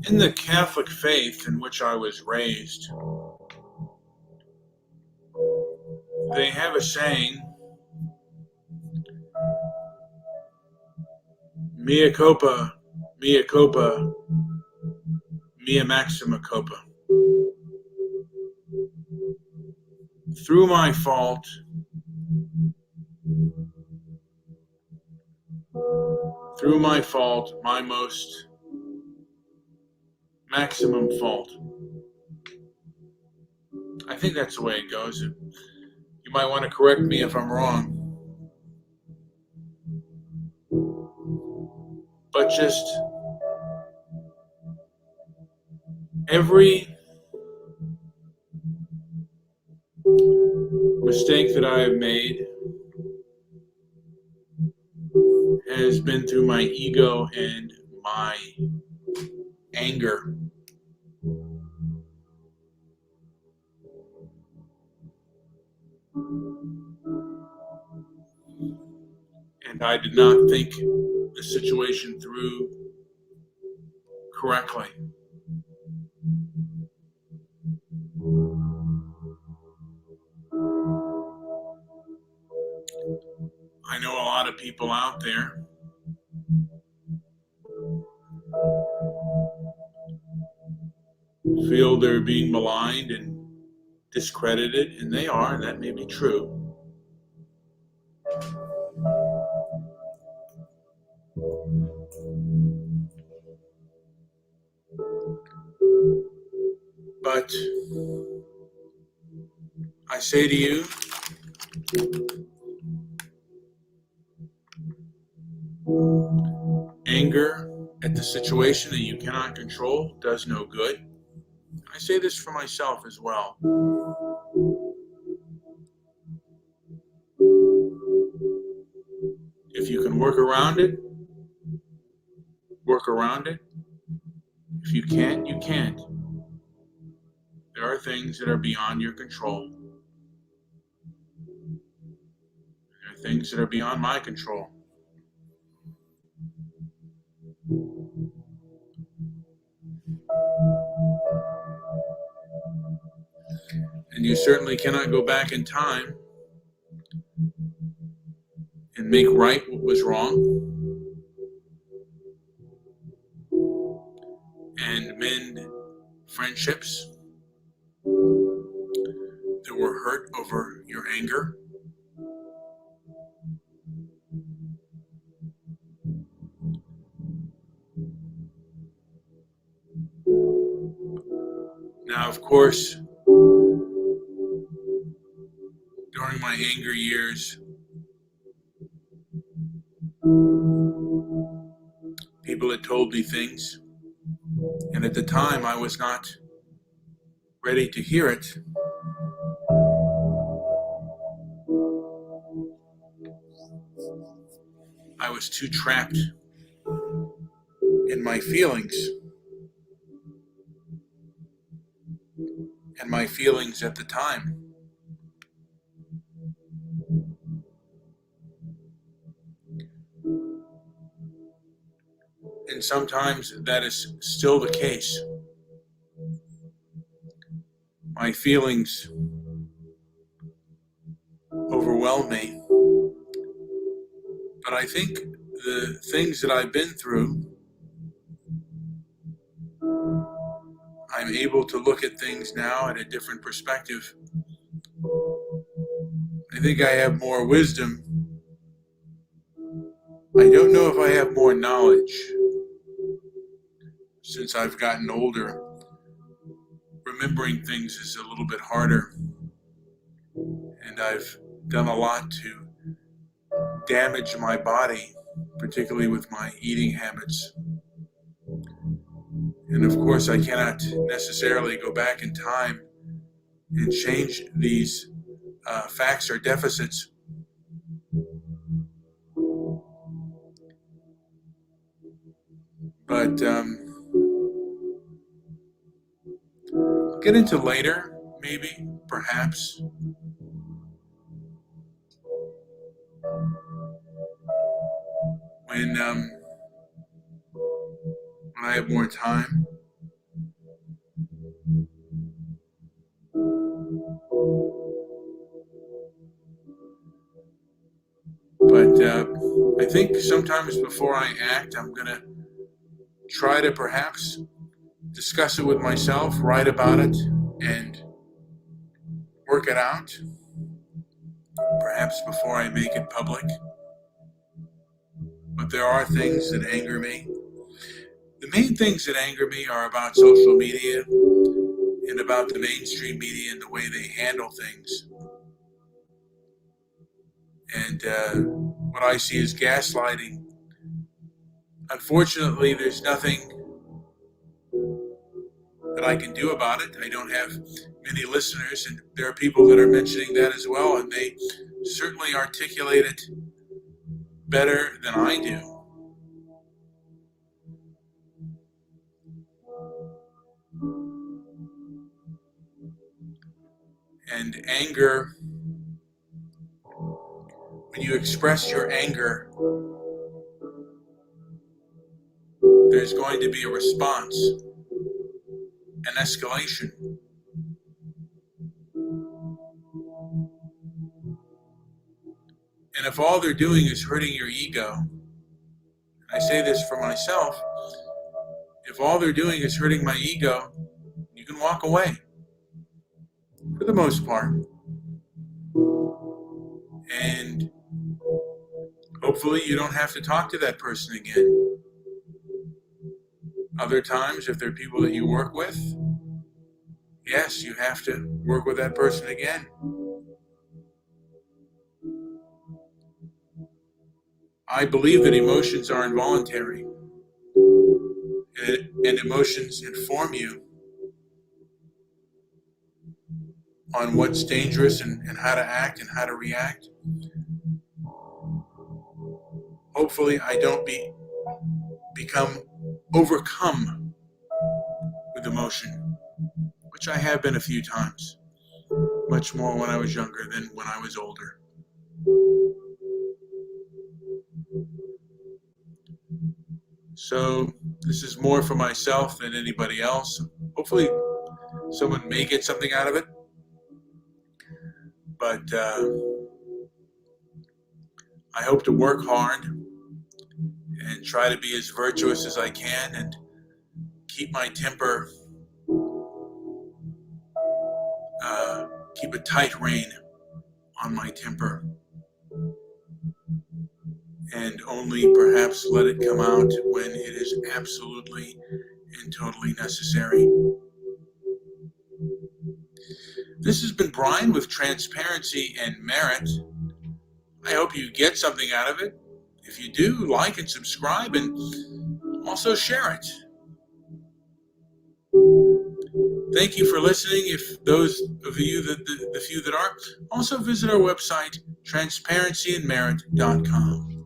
In the Catholic faith in which I was raised, they have a saying, mea culpa, mea culpa, mea maxima culpa. Through my fault, my most maximum fault. I think that's the way it goes. You might want to correct me if I'm wrong. But just every mistake that I have made has been through my ego and my anger. And I did not think the situation through correctly. I know a lot of people out there feel they're being maligned and discredited, and they are, and that may be true. But I say to you, anger at the situation that you cannot control does no good. I say this for myself as well. If you can work around it, work around it. If you can't, you can't. There are things that are beyond your control. There are things that are beyond my control. And you certainly cannot go back in time and make right what was wrong and mend friendships that were hurt over your anger. Now, of course, during my anger years, people had told me things, and at the time I was not ready to hear it. I was too trapped in my feelings. And my feelings at the time. And sometimes that is still the case. My feelings overwhelm me. But I think the things that I've been through, I'm able to look at things now at a different perspective. I think I have more wisdom. I don't know if I have more knowledge. Since I've gotten older, remembering things is a little bit harder. And I've done a lot to damage my body, particularly with my eating habits. And of course, I cannot necessarily go back in time and change these facts or deficits. But I'll get into later maybe, perhaps, when I have more time. But I think sometimes before I act, I'm going to try to perhaps discuss it with myself, write about it, and work it out, perhaps before I make it public. But there are things that anger me. The main things that anger me are about social media and about the mainstream media and the way they handle things. And what I see is gaslighting. Unfortunately, there's nothing that I can do about it. I don't have many listeners, and there are people that are mentioning that as well, and they certainly articulate it better than I do. And anger, when you express your anger, there's going to be a response, an escalation. And if all they're doing is hurting your ego, and I say this for myself, if all they're doing is hurting my ego, you can walk away, for the most part. And hopefully you don't have to talk to that person again. Other times, if they're people that you work with, yes, you have to work with that person again. I believe that emotions are involuntary, and emotions inform you on what's dangerous and how to act and how to react. Hopefully I don't become overcome with emotion, which I have been a few times, much more when I was younger than when I was older. So this is more for myself than anybody else. Hopefully someone may get something out of it, but I hope to work hard and try to be as virtuous as I can and keep my temper, keep a tight rein on my temper, and only perhaps let it come out when it is absolutely and totally necessary. This has been Brian with Transparency and Merit. I hope you get something out of it. If you do, like and subscribe, and also share it. Thank you for listening. If those of you, the few that are, also visit our website, transparencyandmerit.com.